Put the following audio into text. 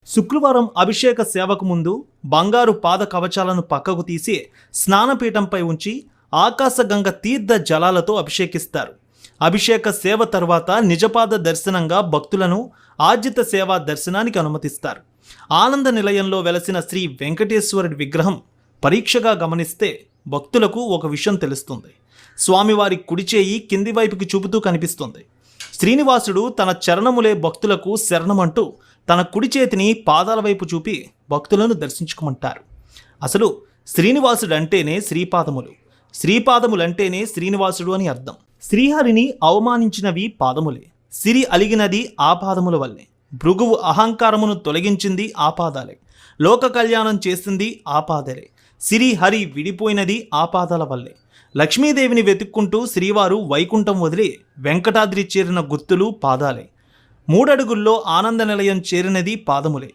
శుక్రవారం అభిషేక సేవకు ముందు బంగారు పాద కవచాలను పక్కకు తీసి స్నానపీఠంపై ఉంచి ఆకాశగంగ తీర్థ జలాలతో అభిషేకిస్తారు. అభిషేక సేవ తర్వాత నిజపాద దర్శనంగా భక్తులను ఆర్జిత సేవా దర్శనానికి అనుమతిస్తారు. ఆనంద నిలయంలో వెలసిన శ్రీ వెంకటేశ్వరుడి విగ్రహం పరీక్షగా గమనిస్తే భక్తులకు ఒక విషయం తెలుస్తుంది. స్వామివారి కుడిచేయి కింది వైపుకి చూపుతూ కనిపిస్తుంది. శ్రీనివాసుడు తన చరణములే భక్తులకు శరణమంటూ తన కుడి చేతిని పాదాల వైపు చూపి భక్తులను దర్శించుకోమంటారు. అసలు శ్రీనివాసుడు అంటేనే శ్రీపాదములు, శ్రీపాదములంటేనే శ్రీనివాసుడు అని అర్థం. శ్రీహరిని అవమానించినవి పాదములే, సిరి అలిగినది ఆ పాదముల వల్లే, భృగువు అహంకారమును తొలగించింది ఆ పాదాలే, లోక కళ్యాణం చేసింది ఆ పాదాలే, సిరి హరి విడిపోయినది ఆ పాదాల వల్లే. లక్ష్మీదేవిని వెతుక్కుంటూ శ్రీవారు వైకుంఠం వదిలి వెంకటాద్రి చేరిన గుర్తులు పాదాలే. 3 అడుగుల్లో ఆనంద నిలయం చేరినది పాదములే.